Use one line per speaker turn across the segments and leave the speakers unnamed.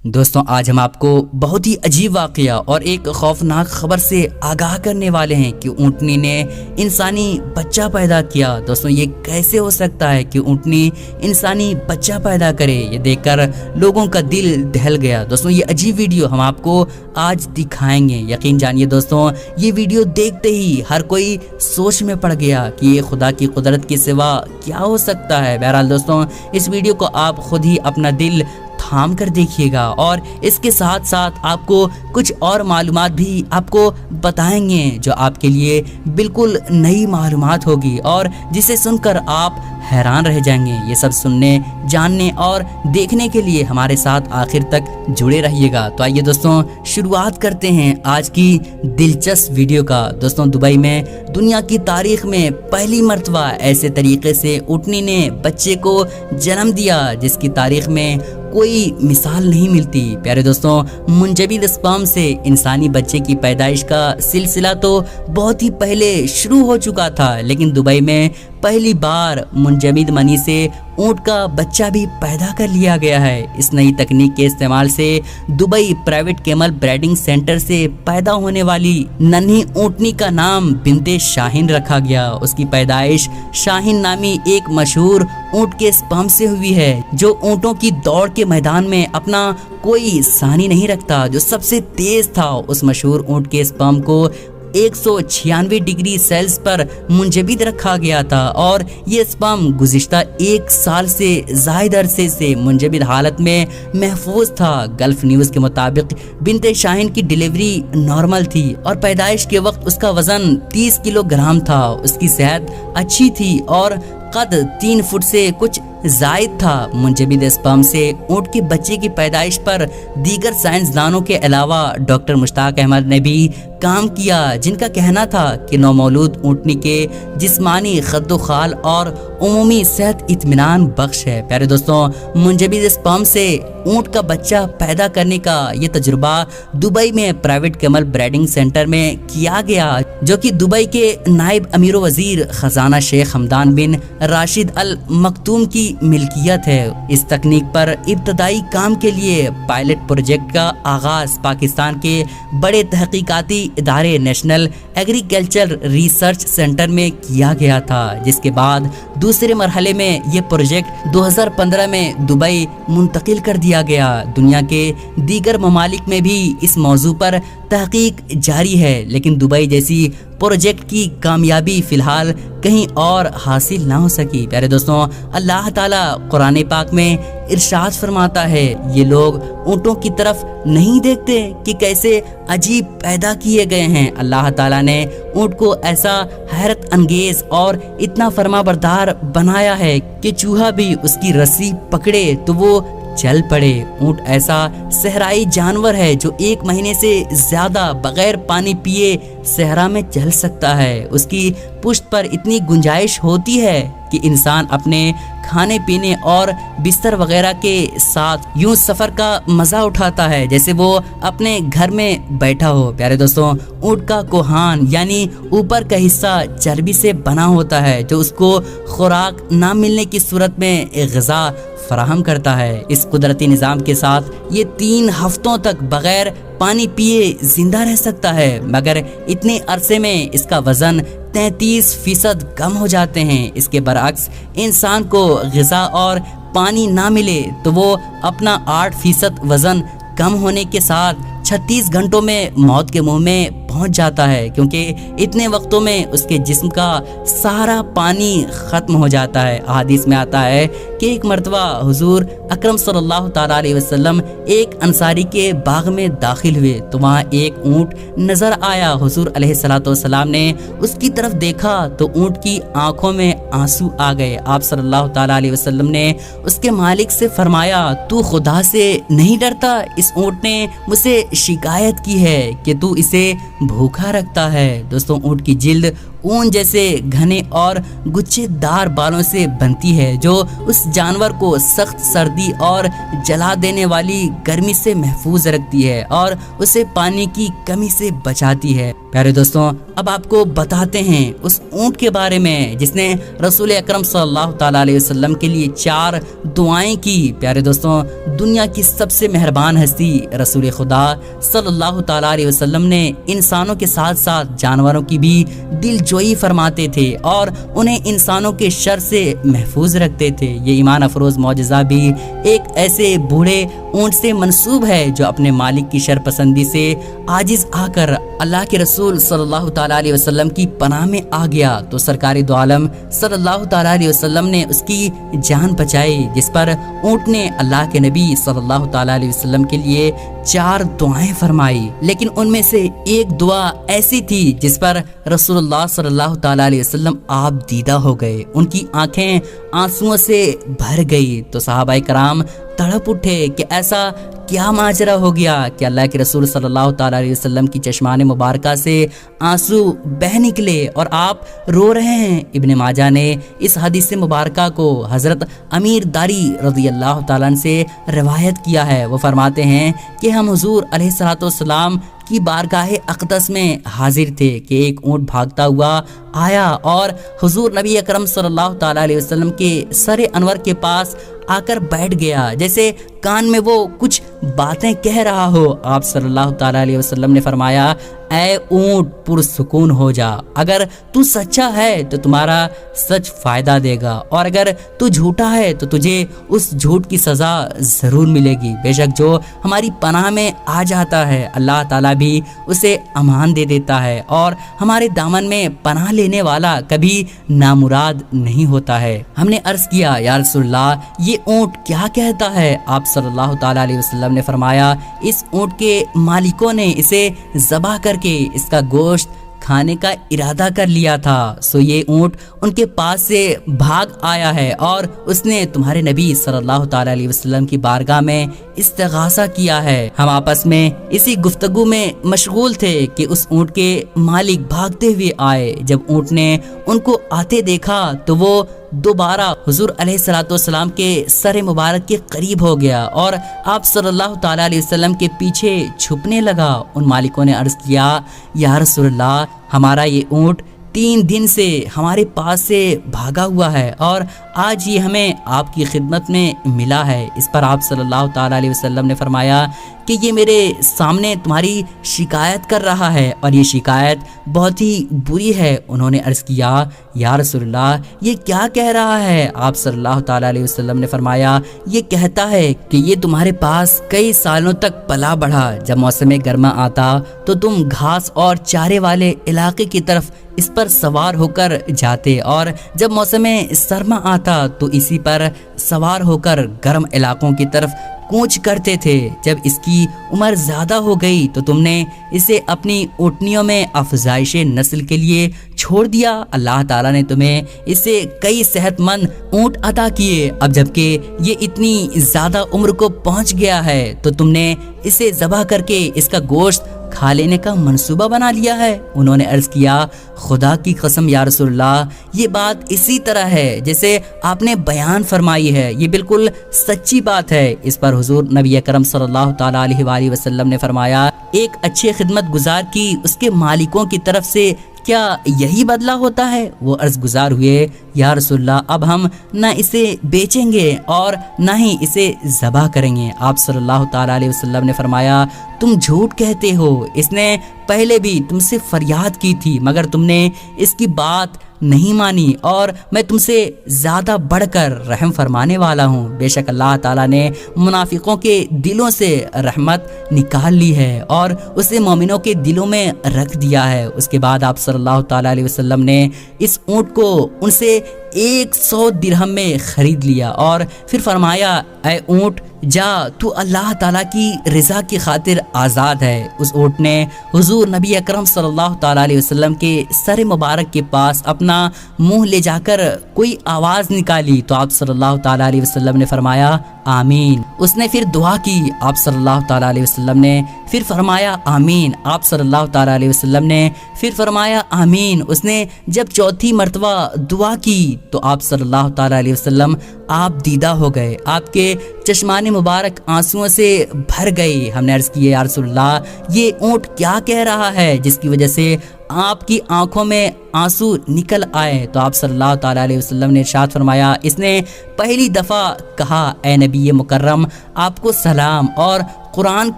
دوستوں آج ہم آپ کو بہت ہی عجیب واقعہ اور ایک خوفناک خبر سے آگاہ کرنے والے ہیں کہ اونٹنی نے انسانی بچہ پیدا کیا۔ دوستوں یہ کیسے ہو سکتا ہے کہ اونٹنی انسانی بچہ پیدا کرے؟ یہ دیکھ کر لوگوں کا دل دہل گیا۔ دوستوں یہ عجیب ویڈیو ہم آپ کو آج دکھائیں گے۔ یقین جانیے دوستوں یہ ویڈیو دیکھتے ہی ہر کوئی سوچ میں پڑ گیا کہ یہ خدا کی قدرت کے سوا کیا ہو سکتا ہے۔ بہرحال دوستوں اس ویڈیو کو آپ خود ہی اپنا دل تھام کر دیکھیے گا اور اس کے ساتھ ساتھ آپ کو کچھ اور معلومات بھی آپ کو بتائیں گے جو آپ کے لیے بالکل نئی معلومات ہوگی اور جسے سن کر آپ حیران رہ جائیں گے۔ یہ سب سننے، جاننے اور دیکھنے کے لیے ہمارے ساتھ آخر تک جڑے رہیے گا۔ تو آئیے دوستوں شروعات کرتے ہیں آج کی دلچسپ ویڈیو کا۔ دوستوں دبئی میں دنیا کی تاریخ میں پہلی مرتبہ ایسے طریقے سے اونٹنی نے بچے کو جنم دیا جس کی تاریخ میں کوئی مثال نہیں ملتی۔ پیارے دوستوں منجمد اسپرم سے انسانی بچے کی پیدائش کا سلسلہ تو بہت ہی پہلے شروع ہو چکا تھا، لیکن دبئی میں پہلی بار منجمد منی سے اونٹ کا بچہ بھی پیدا کر لیا گیا ہے۔ اس نئی تکنیک کے استعمال سے Dubai private camel breeding centre سے پیدا ہونے والی ننھی اونٹنی کا نام بنت شاہین رکھا گیا۔ اس کی پیدائش شاہین نامی ایک مشہور اونٹ کے اسپرم سے ہوئی ہے جو اونٹوں کی دوڑ کے میدان میں اپنا کوئی ثانی نہیں رکھتا۔ جو سب سے تیز تھا اس مشہور اونٹ کے اسپرم کو 196 ڈگری سیلسیس پر منجمد رکھا گیا تھا اور یہ اسپرم گزشتہ 1 سال سے زائد عرصے سے منجمد حالت میں محفوظ تھا۔ گلف نیوز کے مطابق بنت شاہین کی ڈیلیوری نارمل تھی اور پیدائش کے وقت اس کا وزن 30 کلو گرام تھا۔ اس کی صحت اچھی تھی اور قد 3 فٹ سے کچھ زائد تھا۔ منجمد اسپرم سے اونٹ کے بچے کی پیدائش پر دیگر سائنسدانوں کے علاوہ ڈاکٹر مشتاق احمد نے بھی کام کیا، جن کا کہنا تھا کہ نومولود اونٹنی کے جسمانی خد و خال اور عمومی صحت اطمینان بخش ہے۔ پیارے دوستوں منجمد اسپرم سے اونٹ کا بچہ پیدا کرنے کا یہ تجربہ دبئی میں پرائیویٹ کیمل بریڈنگ سینٹر میں کیا گیا جو کہ دبئی کے نائب امیر وزیر خزانہ شیخ حمدان بن راشد ال مکتوم کی ملکیت ہے۔ اس تکنیک پر ابتدائی کام کے لیے پائلٹ پروجیکٹ کا آغاز پاکستان کے بڑے تحقیقاتی ادارے نیشنل ایگریکلچر ریسرچ سینٹر میں کیا گیا تھا، جس کے بعد دوسرے مرحلے میں یہ پروجیکٹ 2015 میں دبئی منتقل کر دیا گیا۔ دنیا کے دیگر ممالک میں بھی اس موضوع پر تحقیق جاری ہے، لیکن دبئی جیسی پروجیکٹ کی کامیابی فی الحال کہیں اور حاصل نہ ہو سکی۔ پیارے دوستوں اللہ تعالیٰ قرآن پاک میں ارشاد فرماتا ہے یہ لوگ اونٹوں کی طرف نہیں دیکھتے کہ کیسے عجیب پیدا کیے گئے ہیں۔ اللہ تعالیٰ نے اونٹ کو ایسا حیرت انگیز اور اتنا فرما بردار بنایا ہے کہ چوہا بھی اس کی رسی پکڑے تو وہ چل پڑے۔ اونٹ ایسا صحرائی جانور ہے جو 1 مہینے سے زیادہ بغیر پانی پیے صحرا میں چل سکتا ہے۔ اس کی پشت پر اتنی گنجائش ہوتی ہے کہ انسان اپنے کھانے پینے اور بستر وغیرہ کے ساتھ یوں سفر کا مزہ اٹھاتا ہے جیسے وہ اپنے گھر میں بیٹھا ہو۔ پیارے دوستوں اونٹ کا کوہان یعنی اوپر کا حصہ چربی سے بنا ہوتا ہے جو اس کو خوراک نہ ملنے کی صورت میں غذا فراہم کرتا ہے۔ اس قدرتی نظام کے ساتھ یہ 3 ہفتوں تک بغیر پانی پیے زندہ رہ سکتا ہے، مگر اتنے عرصے میں اس کا وزن 33% کم ہو جاتے ہیں۔ اس کے برعکس انسان کو غذا اور پانی نہ ملے تو وہ اپنا 8% وزن کم ہونے کے ساتھ 36 گھنٹوں میں موت کے منہ میں پہنچ جاتا ہے، کیونکہ اتنے وقتوں میں اس کے جسم کا سارا پانی ختم ہو جاتا ہے۔ احادیث میں آتا ہے کہ ایک مرتبہ حضور اکرم صلی اللہ تعالیٰ علیہ وسلم ایک انصاری کے باغ میں داخل ہوئے تو وہاں ایک اونٹ نظر آیا۔ حضور علیہ الصلوۃ والسلام نے اس کی طرف دیکھا تو اونٹ کی آنکھوں میں آنسو آ گئے۔ آپ صلی اللہ تعالیٰ علیہ وسلم نے اس کے مالک سے فرمایا تو خدا سے نہیں ڈرتا؟ اس اونٹ نے مجھ سے شکایت کی ہے کہ تو اسے بھوکا رکھتا ہے۔ دوستوں اونٹ کی جلد اون جیسے گھنے اور گچھے دار بالوں سے بنتی ہے جو اس جانور کو سخت سردی اور جلا دینے والی گرمی سے محفوظ رکھتی ہے اور اسے پانی کی کمی سے بچاتی ہے۔ پیارے دوستوں، اب آپ کو بتاتے ہیں اس اونٹ کے بارے میں جس نے رسول اکرم صلی اللہ تعالیٰ علیہ وسلم کے لیے 4 دعائیں کی۔ پیارے دوستوں، دنیا کی سب سے مہربان ہستی رسول خدا صلی اللہ تعالیٰ علیہ وسلم نے انسانوں کے ساتھ ساتھ جانوروں کی بھی دل جوئی فرماتے تھے اور انہیں انسانوں کے شر سے محفوظ رکھتے تھے۔ یہ ایمان افروز معجزہ بھی ایک ایسے بوڑھے اونٹ سے منسوب ہے جو اپنے مالک کی شرپسندی سے عاجز آ کر اللہ کے رسول صلی اللہ تعالیٰ علیہ وسلم کی پناہ میں آ گیا تو سرکار دو عالم صلی اللہ تعالیٰ علیہ وسلم نے اس کی جان بچائی، جس پر اونٹ نے اللہ کے نبی صلی اللہ تعالیٰ علیہ وسلم کے لیے 4 دعائیں فرمائی، لیکن ان میں سے ایک دعا ایسی تھی جس پر رسول اللہ صلی اللہ تعالیٰ علیہ وسلم آپ دیدہ ہو گئے، ان کی آنکھیں آنسوؤں سے بھر گئی تو صحابہ کرام تڑپ اٹھے کہ ایسا کیا ماجرا ہو گیا کہ اللہ کے رسول صلی اللہ تعالیٰ علیہ وسلم کی چشمان مبارکہ سے آنسو بہ نکلے اور آپ رو رہے ہیں۔ ابن ماجہ نے اس حدیث مبارکہ کو حضرت امیر داری رضی اللہ تعالیٰ عنہ سے روایت کیا ہے۔ وہ فرماتے ہیں کہ ہم حضور علیہ الصلوۃ والسلام کی بارگاہ اقدس میں حاضر تھے کہ ایک اونٹ بھاگتا ہوا آیا اور حضور نبی اکرم صلی اللہ تعالیٰ علیہ وسلم کے سر انور کے پاس آ کر بیٹھ گیا، جیسے کان میں وہ کچھ باتیں کہہ رہا ہو۔ آپ صلی اللہ تعالیٰ علیہ وسلم نے فرمایا، اے اونٹ پرسکون ہو جا، اگر تو سچا ہے تو تمہارا سچ فائدہ دے گا اور اگر تو جھوٹا ہے تو تجھے اس جھوٹ کی سزا ضرور ملے گی۔ بے شک جو ہماری پناہ میں آ جاتا ہے اللہ تعالیٰ بھی اسے امان دے دیتا ہے اور ہمارے دامن میں پناہ لینے والا کبھی نامراد نہیں ہوتا ہے۔ ہم نے عرض کیا، یا رسول اللہ یہ اونٹ کیا کہتا ہے؟ آپ صلی اللہ تعالیٰ علیہ وسلم نے فرمایا، اس اونٹ کے مالکوں نے اسے ذبح کر کے اس کا گوشت کھانے کا ارادہ کر لیا تھا، سو یہ اونٹ ان کے پاس سے بھاگ آیا ہے اور اس نے تمہارے نبی صلی اللہ تعالیٰ علیہ وسلم کی بارگاہ میں استغاثہ کیا ہے۔ ہم آپس میں اسی گفتگو میں مشغول تھے کہ اس اونٹ کے مالک بھاگتے ہوئے آئے۔ جب اونٹ نے ان کو آتے دیکھا تو وہ دوبارہ حضور علیہ الصلوۃ والسلام کے سر مبارک کے قریب ہو گیا اور آپ صلی اللہ تعالیٰ علیہ وسلم کے پیچھے چھپنے لگا۔ ان مالکوں نے عرض کیا، یا رسول اللہ ہمارا یہ اونٹ 3 دن سے ہمارے پاس سے بھاگا ہوا ہے اور آج یہ ہمیں آپ کی خدمت میں ملا ہے۔ اس پر آپ صلی اللہ تعالیٰ علیہ وسلم نے فرمایا کہ یہ میرے سامنے تمہاری شکایت کر رہا ہے اور یہ شکایت بہت ہی بری ہے۔ انہوں نے عرض کیا، یا رسول اللہ یہ کیا کہہ رہا ہے؟ آپ صلی اللہ تعالیٰ علیہ وسلم نے فرمایا، یہ کہتا ہے کہ یہ تمہارے پاس کئی سالوں تک پلا بڑھا، جب موسم گرما آتا تو تم گھاس اور چارے والے علاقے کی طرف اس پر سوار ہو کر جاتے اور جب موسم سرما آتا تو اسی پر سوار ہو کر گرم علاقوں کی طرف کوچ کرتے تھے۔ جب اس کی عمر زیادہ ہو گئی تو تم نے اسے اپنی اونٹنیوں میں افزائش نسل کے لیے چھوڑ دیا۔ اللہ تعالیٰ نے تمہیں اسے کئی صحت مند اونٹ عطا کیے، اب جبکہ یہ اتنی زیادہ عمر کو پہنچ گیا ہے تو تم نے اسے ذبح کر کے اس کا گوشت کھا لینے کا منصوبہ بنا لیا ہے۔ انہوں نے عرض کیا، خدا کی قسم یا رسول اللہ یہ بات اسی طرح ہے جیسے آپ نے بیان فرمائی ہے، یہ بالکل سچی بات ہے۔ اس پر حضور نبی اکرم صلی اللہ تعالیٰ علیہ وآلہ وسلم نے فرمایا، ایک اچھے خدمت گزار کی اس کے مالکوں کی طرف سے کیا یہی بدلہ ہوتا ہے؟ وہ عرض گزار ہوئے، یا رسول اللہ اب ہم نہ اسے بیچیں گے اور نہ ہی اسے ذبح کریں گے۔ آپ صلی اللہ تعالیٰ علیہ وسلم نے فرمایا، تم جھوٹ کہتے ہو، اس نے پہلے بھی تم سے فریاد کی تھی مگر تم نے اس کی بات نہیں مانی اور میں تم سے زیادہ بڑھ کر رحم فرمانے والا ہوں۔ بے شک اللہ تعالیٰ نے منافقوں کے دلوں سے رحمت نکال لی ہے اور اسے مومنوں کے دلوں میں رکھ دیا ہے۔ اس کے بعد آپ صلی اللہ تعالیٰ علیہ وسلم نے اس اونٹ کو ان سے 100 درہم میں خرید لیا اور پھر فرمایا، اے اونٹ جا، تو اللہ تعالیٰ کی رضا کی خاطر آزاد ہے۔ اس اونٹ نے حضور نبی اکرم صلی اللہ تعالیٰ علیہ وسلم کے سر مبارک کے پاس اپنا منہ لے جا کر کوئی آواز نکالی تو آپ صلی اللہ تعالیٰ علیہ وسلم نے فرمایا، آمین۔ اس نے پھر دعا کی، آپ صلی اللہ تعالیٰ علیہ وسلم نے پھر فرمایا آمین، آپ صلی اللہ تعالیٰ علیہ وسلم نے پھر فرمایا آمین۔ اس نے جب چوتھی مرتبہ دعا کی تو آپ صلی اللہ تعالیٰ علیہ وسلم آپ دیدہ ہو گئے، آپ کے چشمان مبارک آنسوؤں سے بھر گئی۔ ہم نے عرض کی یا رسول اللہ، یہ اونٹ کیا کہہ رہا ہے جس کی وجہ سے آپ کی آنکھوں میں آنسو نکل آئے؟ تو آپ صلی اللہ تعالیٰ علیہ وسلم نے ارشاد فرمایا، اس نے پہلی دفعہ کہا اے نبی مکرم آپ کو سلام اور قرآن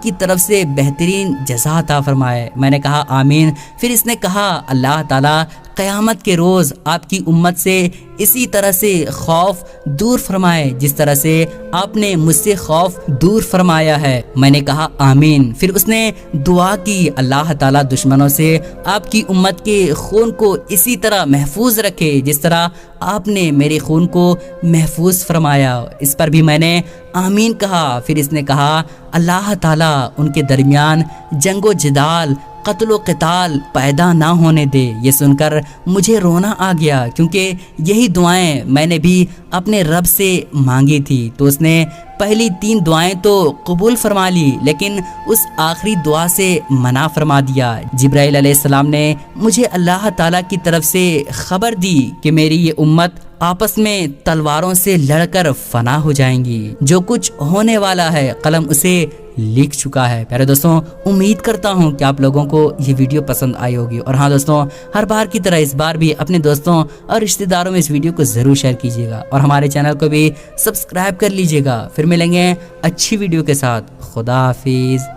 کی طرف سے بہترین جزا عطا فرمائے۔ میں نے کہا آمین۔ پھر اس نے کہا اللہ تعالیٰ قیامت کے روز آپ کی امت سے اسی طرح سے خوف دور فرمائے جس طرح سے آپ نے مجھ سے خوف دور فرمایا ہے۔ میں نے کہا آمین۔ پھر اس نے دعا کی اللہ تعالیٰ دشمنوں سے آپ کی امت کے خون کو اسی طرح محفوظ رکھے جس طرح آپ نے میرے خون کو محفوظ فرمایا۔ اس پر بھی میں نے آمین کہا۔ پھر اس نے کہا اللہ تعالیٰ ان کے درمیان جنگ و جدال، قتل و قتال پیدا نہ ہونے دے۔ یہ سن کر مجھے رونا آ گیا کیونکہ یہی دعائیں میں نے بھی اپنے رب سے مانگی تھی۔ تو اس نے پہلی 3 دعائیں تو قبول فرما لی لیکن اس آخری دعا سے منع فرما دیا۔ جبرائیل علیہ السلام نے مجھے اللہ تعالیٰ کی طرف سے خبر دی کہ میری یہ امت آپس میں تلواروں سے لڑ کر فنا ہو جائیں گی۔ جو کچھ ہونے والا ہے قلم اسے لکھ چکا ہے۔ پیارے دوستوں، امید کرتا ہوں کہ آپ لوگوں کو یہ ویڈیو پسند آئی ہوگی، اور ہاں دوستوں، ہر بار کی طرح اس بار بھی اپنے دوستوں اور رشتہ داروں میں اس ویڈیو کو ضرور شیئر کیجیے گا اور ہمارے چینل کو بھی سبسکرائب کر لیجیے گا۔ پھر ملیں گے اچھی ویڈیو کے ساتھ۔ خدا حافظ۔